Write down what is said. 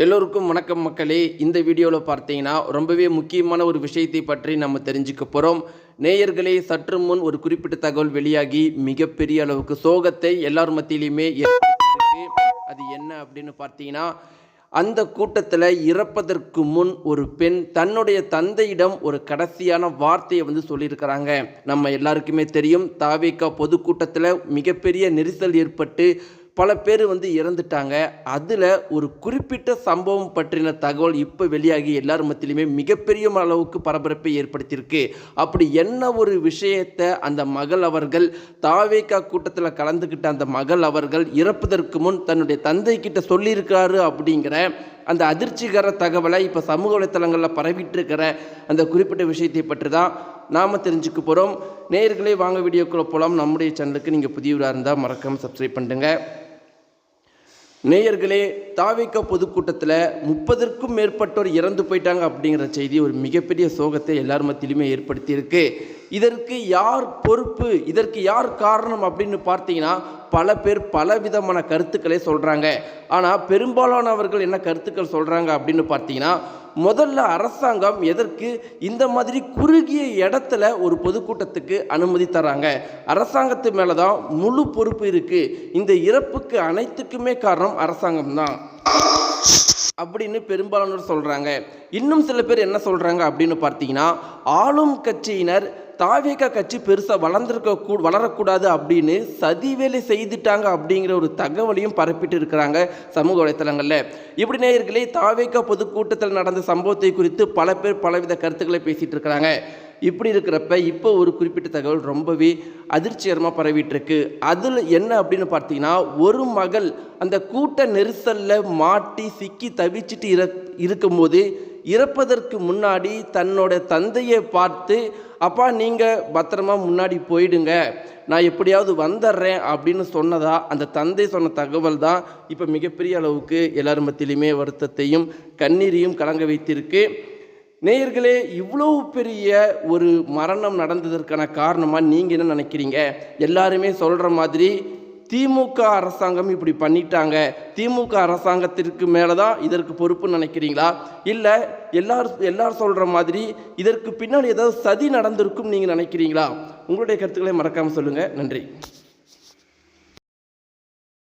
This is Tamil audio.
எல்லோருக்கும் வணக்கம் மக்களே. இந்த வீடியோவில் பார்த்தீங்கன்னா ரொம்பவே முக்கியமான ஒரு விஷயத்தை பற்றி நம்ம தெரிஞ்சுக்க போகிறோம். நேயர்களே, சற்று முன் ஒரு குறிப்பிட்ட தகவல் வெளியாகி மிகப்பெரிய அளவுக்கு சோகத்தை எல்லார் மத்தியிலையுமே ஏற்படுத்தியிருக்கு. அது என்ன அப்படின்னு பார்த்தீங்கன்னா, அந்த கூட்டத்தில் இறப்பதற்கு முன் ஒரு பெண் தன்னுடைய தந்தையிடம் ஒரு கடைசியான வார்த்தையை சொல்லியிருக்கிறாங்க. நம்ம எல்லாருக்குமே தெரியும், தாவேகா பொதுக்கூட்டத்தில் மிகப்பெரிய நெரிசல் ஏற்பட்டு பல பேர் இறந்துட்டாங்க. அதில் ஒரு குறிப்பிட்ட சம்பவம் பற்றின தகவல் இப்போ வெளியாகி எல்லார் மத்தியிலுமே மிகப்பெரிய அளவுக்கு பரபரப்பை ஏற்படுத்தியிருக்கு. அப்படி என்ன ஒரு விஷயத்தை அந்த மகள் அவர்கள், தாவேகா கூட்டத்தில் கலந்துக்கிட்ட அந்த மகள் அவர்கள் இறப்பதற்கு முன் தன்னுடைய தந்தை கிட்ட சொல்லியிருக்காரு அப்படிங்கிற அந்த அதிர்ச்சிகர தகவலை இப்போ சமூக வலைத்தளங்களில் பரவிட்டு இருக்கிற அந்த குறிப்பிட்ட விஷயத்தை பற்றி தான் நாம் தெரிஞ்சுக்க போகிறோம். நேயர்களே, வாங்க வீடியோக்குள்ளே போகலாம். நம்முடைய சேனலுக்கு நீங்கள் புதியவராக இருந்தால் மறக்காமல் சப்ஸ்கிரைப் பண்ணுங்க. நேயர்களே, தாவேகா பொதுக்கூட்டத்தில் 30க்கும் மேற்பட்டோர் இறந்து போயிட்டாங்க அப்படிங்கிற செய்தி ஒரு மிகப்பெரிய சோகத்தை எல்லார் மத்தியிலுமே ஏற்படுத்தியிருக்கு. இதற்கு யார் பொறுப்பு, இதற்கு யார் காரணம் அப்படின்னு பார்த்தீங்கன்னா, பல பேர் பலவிதமான கருத்துக்களை சொல்கிறாங்க. ஆனால் பெரும்பாலானவர்கள் என்ன கருத்துக்கள் சொல்கிறாங்க அப்படின்னு பார்த்தீங்கன்னா, முதல்ல அரசாங்கம் எதற்கு இந்த மாதிரி குறுகிய இடத்துல ஒரு பொதுக்கூட்டத்துக்கு அனுமதி தராங்க? அரசாங்கத்து மேலே தான் முழு பொறுப்பு இருக்குது. இந்த இறப்புக்கு அனைத்துக்குமே காரணம் அரசாங்கம் தான் அப்படின்னு பெரும்பாலானோர் சொல்கிறாங்க. இன்னும் சில பேர் என்ன சொல்கிறாங்க அப்படின்னு பார்த்தீங்கன்னா, ஆளும் கட்சியினர் தாவேகா கட்சி பெருசாக வளரக்கூடாது அப்படின்னு சதி வேலை செய்துட்டாங்க அப்படிங்கிற ஒரு தகவலையும் பரப்பிட்டு இருக்கிறாங்க சமூக வலைத்தளங்களில். இப்படி நேயர்களே, தாவேகா பொதுக்கூட்டத்தில் நடந்த சம்பவத்தை குறித்து பல பேர் பலவித கருத்துக்களை பேசிகிட்டு இருக்கிறாங்க. இப்படி இருக்கிறப்ப இப்போ ஒரு குறிப்பிட்ட தகவல் ரொம்பவே அதிர்ச்சிகரமாக பரவிட்டுருக்கு. அதில் என்ன அப்படின்னு பார்த்தீங்கன்னா, ஒரு மகள் அந்த கூட்ட நெரிசலில் மாட்டி சிக்கி தவிச்சிட்டு இருக்கும்போது இறப்பதற்கு முன்னாடி தன்னோட தந்தையை பார்த்து, அப்பா நீங்கள் பத்திரமா முன்னாடி போயிடுங்க, நான் எப்படியாவது வந்துடுறேன் அப்படின்னு சொன்னதா அந்த தந்தை சொன்ன தகவல் தான் இப்போ மிகப்பெரிய அளவுக்கு எல்லார் மத்தியிலுமே வருத்தத்தையும் கண்ணீரையும் கலங்க வைத்திருக்கு. நேயர்களே, இவ்வளோ பெரிய ஒரு மரணம் நடந்ததற்கான காரணமாக நீங்கள் என்ன நினைக்கிறீங்க? எல்லாருமே சொல்கிற மாதிரி திமுக அரசாங்கம் இப்படி பண்ணிட்டாங்க, திமுக அரசாங்கத்திற்கு மேலே தான் இதற்கு பொறுப்புன்னு நினைக்கிறீங்களா? இல்லை எல்லாரும் சொல்கிற மாதிரி இதற்கு பின்னாடி ஏதாவது சதி நடந்திருக்கும் நீங்கள் நினைக்கிறீங்களா? உங்களுடைய கருத்துக்களை மறக்காமல் சொல்லுங்கள். நன்றி.